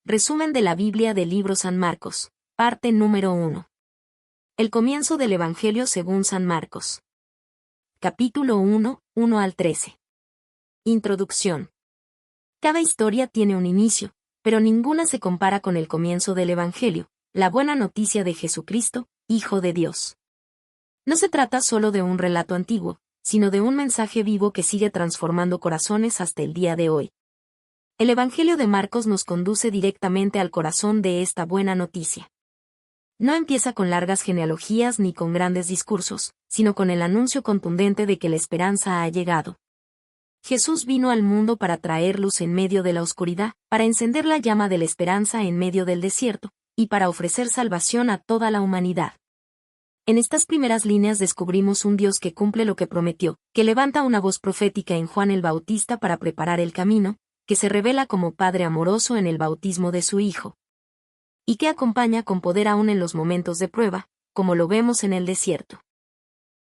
Resumen de la Biblia del libro San Marcos, parte número 1. El comienzo del Evangelio según San Marcos. Capítulo 1, 1 al 13. Introducción. Cada historia tiene un inicio, pero ninguna se compara con el comienzo del Evangelio, la buena noticia de Jesucristo, Hijo de Dios. No se trata solo de un relato antiguo, sino de un mensaje vivo que sigue transformando corazones hasta el día de hoy. El Evangelio de Marcos nos conduce directamente al corazón de esta buena noticia. No empieza con largas genealogías ni con grandes discursos, sino con el anuncio contundente de que la esperanza ha llegado. Jesús vino al mundo para traer luz en medio de la oscuridad, para encender la llama de la esperanza en medio del desierto, y para ofrecer salvación a toda la humanidad. En estas primeras líneas descubrimos un Dios que cumple lo que prometió, que levanta una voz profética en Juan el Bautista para preparar el camino, que se revela como Padre amoroso en el bautismo de su Hijo, y que acompaña con poder aún en los momentos de prueba, como lo vemos en el desierto.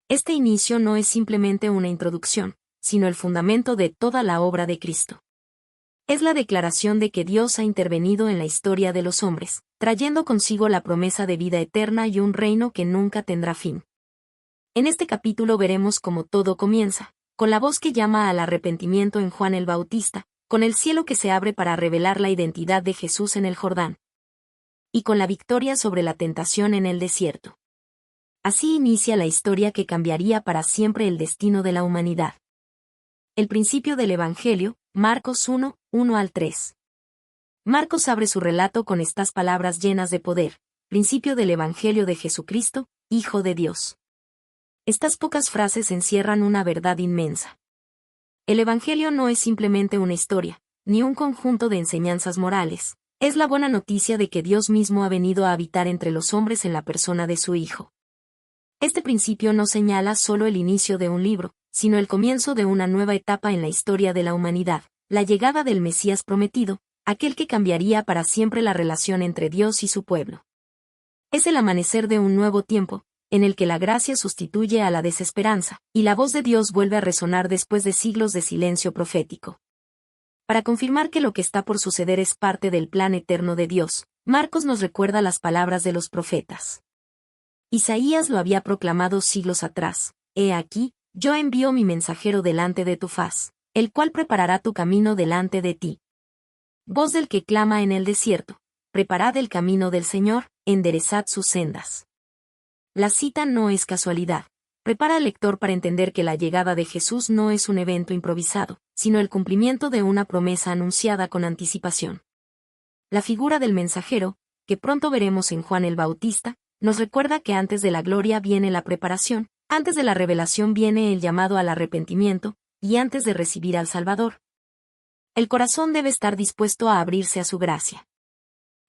Este inicio no es simplemente una introducción, sino el fundamento de toda la obra de Cristo. Es la declaración de que Dios ha intervenido en la historia de los hombres, trayendo consigo la promesa de vida eterna y un reino que nunca tendrá fin. En este capítulo veremos cómo todo comienza, con la voz que llama al arrepentimiento en Juan el Bautista, con el cielo que se abre para revelar la identidad de Jesús en el Jordán, y con la victoria sobre la tentación en el desierto. Así inicia la historia que cambiaría para siempre el destino de la humanidad. El principio del Evangelio, Marcos 1, 1 al 3. Marcos abre su relato con estas palabras llenas de poder: principio del Evangelio de Jesucristo, Hijo de Dios. Estas pocas frases encierran una verdad inmensa. El Evangelio no es simplemente una historia, ni un conjunto de enseñanzas morales. Es la buena noticia de que Dios mismo ha venido a habitar entre los hombres en la persona de su Hijo. Este principio no señala solo el inicio de un libro, sino el comienzo de una nueva etapa en la historia de la humanidad, la llegada del Mesías prometido, aquel que cambiaría para siempre la relación entre Dios y su pueblo. Es el amanecer de un nuevo tiempo, en el que la gracia sustituye a la desesperanza, y la voz de Dios vuelve a resonar después de siglos de silencio profético. Para confirmar que lo que está por suceder es parte del plan eterno de Dios, Marcos nos recuerda las palabras de los profetas. Isaías lo había proclamado siglos atrás: «He aquí, yo envío mi mensajero delante de tu faz, el cual preparará tu camino delante de ti». Voz del que clama en el desierto: «Preparad el camino del Señor, enderezad sus sendas». La cita no es casualidad. Prepara al lector para entender que la llegada de Jesús no es un evento improvisado, sino el cumplimiento de una promesa anunciada con anticipación. La figura del mensajero, que pronto veremos en Juan el Bautista, nos recuerda que antes de la gloria viene la preparación, antes de la revelación viene el llamado al arrepentimiento, y antes de recibir al Salvador, el corazón debe estar dispuesto a abrirse a su gracia.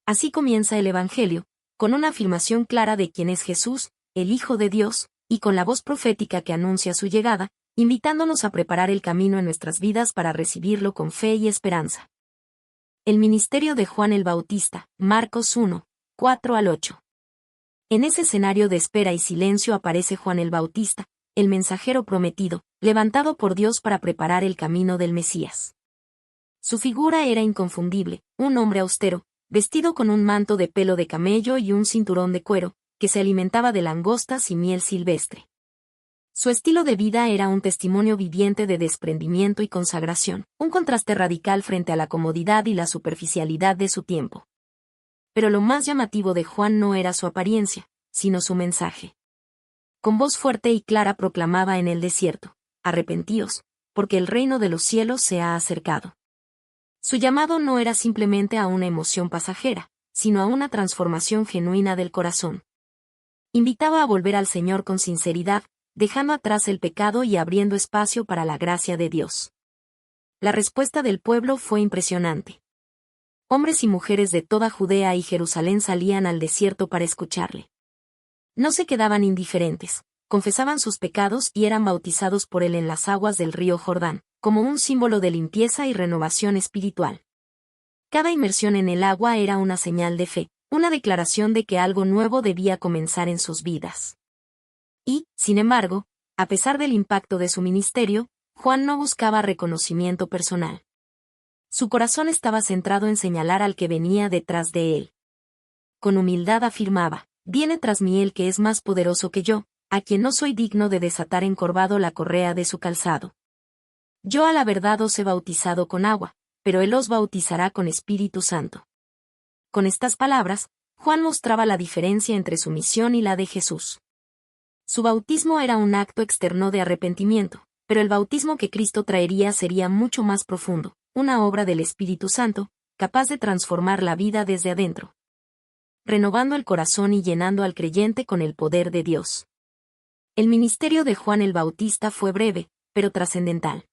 Así comienza el Evangelio, con una afirmación clara de quién es Jesús, el Hijo de Dios, y con la voz profética que anuncia su llegada, invitándonos a preparar el camino en nuestras vidas para recibirlo con fe y esperanza. El ministerio de Juan el Bautista, Marcos 1, 4 al 8. En ese escenario de espera y silencio aparece Juan el Bautista, el mensajero prometido, levantado por Dios para preparar el camino del Mesías. Su figura era inconfundible: un hombre austero, vestido con un manto de pelo de camello y un cinturón de cuero, que se alimentaba de langostas y miel silvestre. Su estilo de vida era un testimonio viviente de desprendimiento y consagración, un contraste radical frente a la comodidad y la superficialidad de su tiempo. Pero lo más llamativo de Juan no era su apariencia, sino su mensaje. Con voz fuerte y clara proclamaba en el desierto: «Arrepentíos, porque el reino de los cielos se ha acercado». Su llamado no era simplemente a una emoción pasajera, sino a una transformación genuina del corazón. Invitaba a volver al Señor con sinceridad, dejando atrás el pecado y abriendo espacio para la gracia de Dios. La respuesta del pueblo fue impresionante. Hombres y mujeres de toda Judea y Jerusalén salían al desierto para escucharle. No se quedaban indiferentes, confesaban sus pecados y eran bautizados por él en las aguas del río Jordán, como un símbolo de limpieza y renovación espiritual. Cada inmersión en el agua era una señal de fe, una declaración de que algo nuevo debía comenzar en sus vidas. Y, sin embargo, a pesar del impacto de su ministerio, Juan no buscaba reconocimiento personal. Su corazón estaba centrado en señalar al que venía detrás de él. Con humildad afirmaba, viene tras mí el que es más poderoso que yo, a quien no soy digno de desatar encorvado la correa de su calzado. Yo a la verdad os he bautizado con agua, pero él os bautizará con Espíritu Santo. Con estas palabras, Juan mostraba la diferencia entre su misión y la de Jesús. Su bautismo era un acto externo de arrepentimiento, pero el bautismo que Cristo traería sería mucho más profundo, una obra del Espíritu Santo, capaz de transformar la vida desde adentro, renovando el corazón y llenando al creyente con el poder de Dios. El ministerio de Juan el Bautista fue breve, pero trascendental.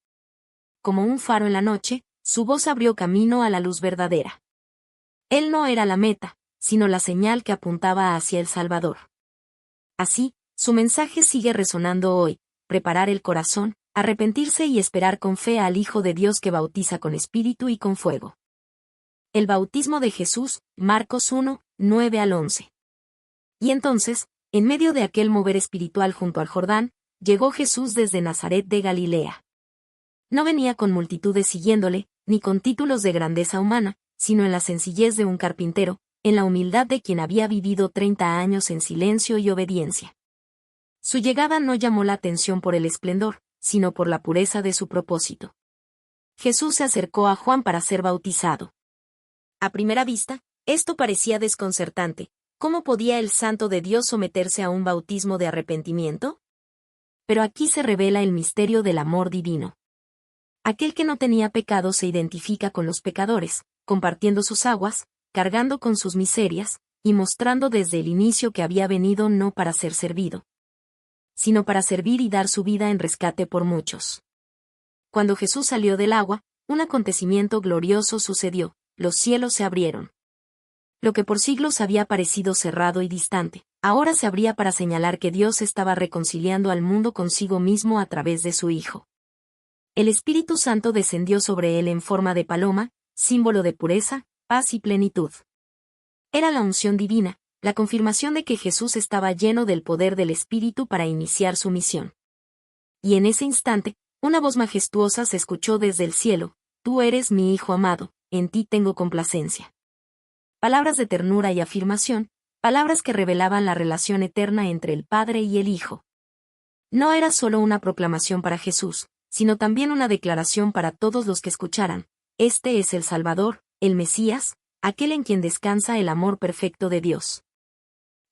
Como un faro en la noche, su voz abrió camino a la luz verdadera. Él no era la meta, sino la señal que apuntaba hacia el Salvador. Así, su mensaje sigue resonando hoy: preparar el corazón, arrepentirse y esperar con fe al Hijo de Dios que bautiza con espíritu y con fuego. El bautismo de Jesús, Marcos 1, 9 al 11. Y entonces, en medio de aquel mover espiritual junto al Jordán, llegó Jesús desde Nazaret de Galilea. No venía con multitudes siguiéndole, ni con títulos de grandeza humana, sino en la sencillez de un carpintero, en la humildad de quien había vivido 30 años en silencio y obediencia. Su llegada no llamó la atención por el esplendor, sino por la pureza de su propósito. Jesús se acercó a Juan para ser bautizado. A primera vista, esto parecía desconcertante. ¿Cómo podía el Santo de Dios someterse a un bautismo de arrepentimiento? Pero aquí se revela el misterio del amor divino. Aquel que no tenía pecado se identifica con los pecadores, compartiendo sus aguas, cargando con sus miserias, y mostrando desde el inicio que había venido no para ser servido, sino para servir y dar su vida en rescate por muchos. Cuando Jesús salió del agua, un acontecimiento glorioso sucedió: los cielos se abrieron. Lo que por siglos había parecido cerrado y distante, ahora se abría para señalar que Dios estaba reconciliando al mundo consigo mismo a través de su Hijo. El Espíritu Santo descendió sobre él en forma de paloma, símbolo de pureza, paz y plenitud. Era la unción divina, la confirmación de que Jesús estaba lleno del poder del Espíritu para iniciar su misión. Y en ese instante, una voz majestuosa se escuchó desde el cielo: tú eres mi Hijo amado, en ti tengo complacencia. Palabras de ternura y afirmación, palabras que revelaban la relación eterna entre el Padre y el Hijo. No era solo una proclamación para Jesús, sino también una declaración para todos los que escucharan: este es el Salvador, el Mesías, aquel en quien descansa el amor perfecto de Dios.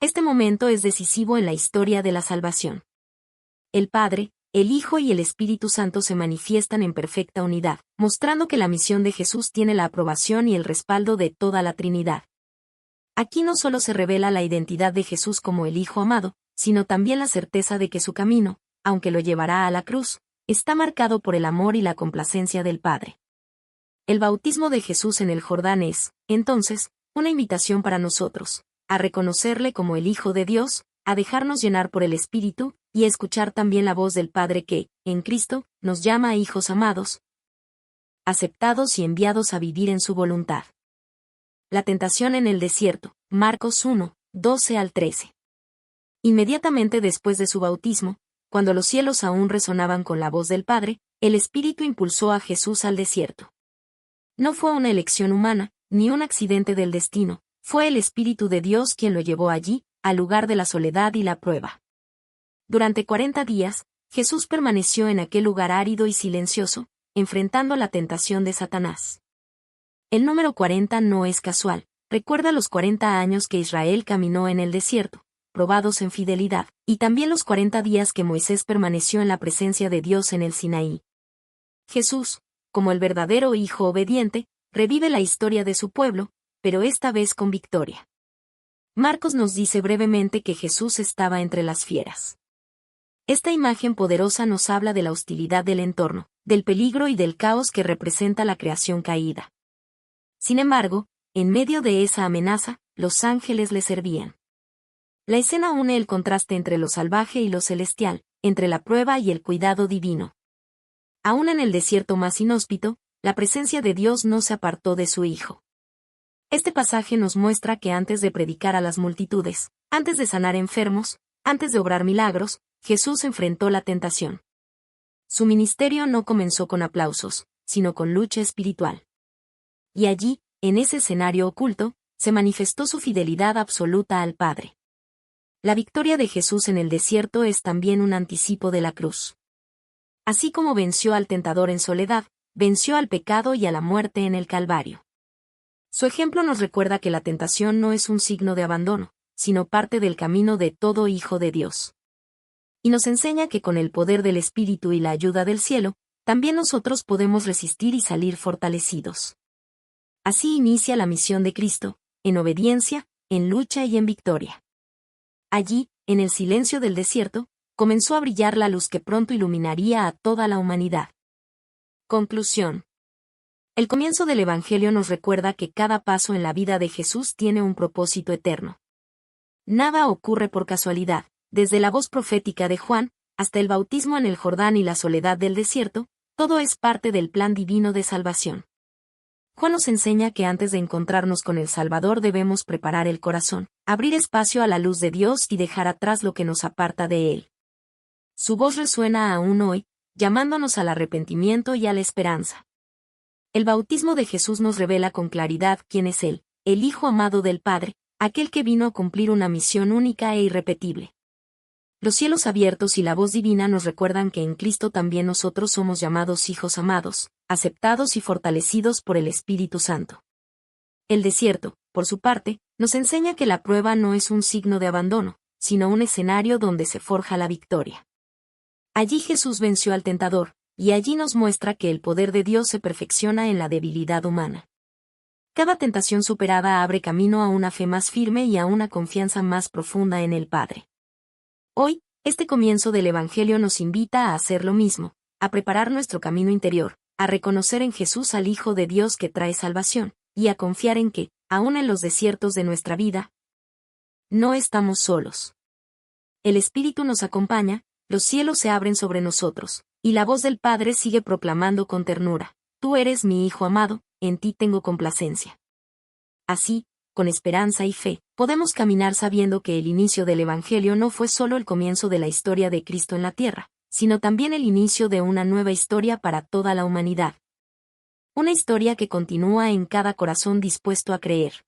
Este momento es decisivo en la historia de la salvación. El Padre, el Hijo y el Espíritu Santo se manifiestan en perfecta unidad, mostrando que la misión de Jesús tiene la aprobación y el respaldo de toda la Trinidad. Aquí no solo se revela la identidad de Jesús como el Hijo amado, sino también la certeza de que su camino, aunque lo llevará a la cruz, está marcado por el amor y la complacencia del Padre. El bautismo de Jesús en el Jordán es, entonces, una invitación para nosotros, a reconocerle como el Hijo de Dios, a dejarnos llenar por el Espíritu, y a escuchar también la voz del Padre que, en Cristo, nos llama hijos amados, aceptados y enviados a vivir en su voluntad. La tentación en el desierto, Marcos 1, 12 al 13. Inmediatamente después de su bautismo, cuando los cielos aún resonaban con la voz del Padre, el Espíritu impulsó a Jesús al desierto. No fue una elección humana, ni un accidente del destino, fue el Espíritu de Dios quien lo llevó allí, al lugar de la soledad y la prueba. Durante 40 días, Jesús permaneció en aquel lugar árido y silencioso, enfrentando la tentación de Satanás. El número 40 no es casual, recuerda los 40 años que Israel caminó en el desierto, probados en fidelidad, y también los 40 días que Moisés permaneció en la presencia de Dios en el Sinaí. Jesús, como el verdadero Hijo obediente, revive la historia de su pueblo, pero esta vez con victoria. Marcos nos dice brevemente que Jesús estaba entre las fieras. Esta imagen poderosa nos habla de la hostilidad del entorno, del peligro y del caos que representa la creación caída. Sin embargo, en medio de esa amenaza, los ángeles le servían. La escena une el contraste entre lo salvaje y lo celestial, entre la prueba y el cuidado divino. Aún en el desierto más inhóspito, la presencia de Dios no se apartó de su Hijo. Este pasaje nos muestra que antes de predicar a las multitudes, antes de sanar enfermos, antes de obrar milagros, Jesús enfrentó la tentación. Su ministerio no comenzó con aplausos, sino con lucha espiritual. y allí, en ese escenario oculto, se manifestó su fidelidad absoluta al Padre. La victoria de Jesús en el desierto es también un anticipo de la cruz. Así como venció al tentador en soledad, venció al pecado y a la muerte en el Calvario. Su ejemplo nos recuerda que la tentación no es un signo de abandono, sino parte del camino de todo hijo de Dios. Y nos enseña que con el poder del Espíritu y la ayuda del cielo, también nosotros podemos resistir y salir fortalecidos. Así inicia la misión de Cristo, en obediencia, en lucha y en victoria. Allí, en el silencio del desierto, comenzó a brillar la luz que pronto iluminaría a toda la humanidad. Conclusión. El comienzo del Evangelio nos recuerda que cada paso en la vida de Jesús tiene un propósito eterno. Nada ocurre por casualidad, desde la voz profética de Juan, hasta el bautismo en el Jordán y la soledad del desierto, todo es parte del plan divino de salvación. Juan nos enseña que antes de encontrarnos con el Salvador debemos preparar el corazón, abrir espacio a la luz de Dios y dejar atrás lo que nos aparta de Él. Su voz resuena aún hoy, llamándonos al arrepentimiento y a la esperanza. El bautismo de Jesús nos revela con claridad quién es Él, el Hijo amado del Padre, aquel que vino a cumplir una misión única e irrepetible. Los cielos abiertos y la voz divina nos recuerdan que en Cristo también nosotros somos llamados hijos amados, aceptados y fortalecidos por el Espíritu Santo. El desierto, por su parte, nos enseña que la prueba no es un signo de abandono, sino un escenario donde se forja la victoria. Allí Jesús venció al tentador, y allí nos muestra que el poder de Dios se perfecciona en la debilidad humana. Cada tentación superada abre camino a una fe más firme y a una confianza más profunda en el Padre. Hoy, este comienzo del Evangelio nos invita a hacer lo mismo, a preparar nuestro camino interior, a reconocer en Jesús al Hijo de Dios que trae salvación, y a confiar en que, aun en los desiertos de nuestra vida, no estamos solos. El Espíritu nos acompaña, los cielos se abren sobre nosotros, y la voz del Padre sigue proclamando con ternura: Tú eres mi Hijo amado, en ti tengo complacencia. Así, con esperanza y fe, podemos caminar sabiendo que el inicio del Evangelio no fue solo el comienzo de la historia de Cristo en la tierra, sino también el inicio de una nueva historia para toda la humanidad. Una historia que continúa en cada corazón dispuesto a creer.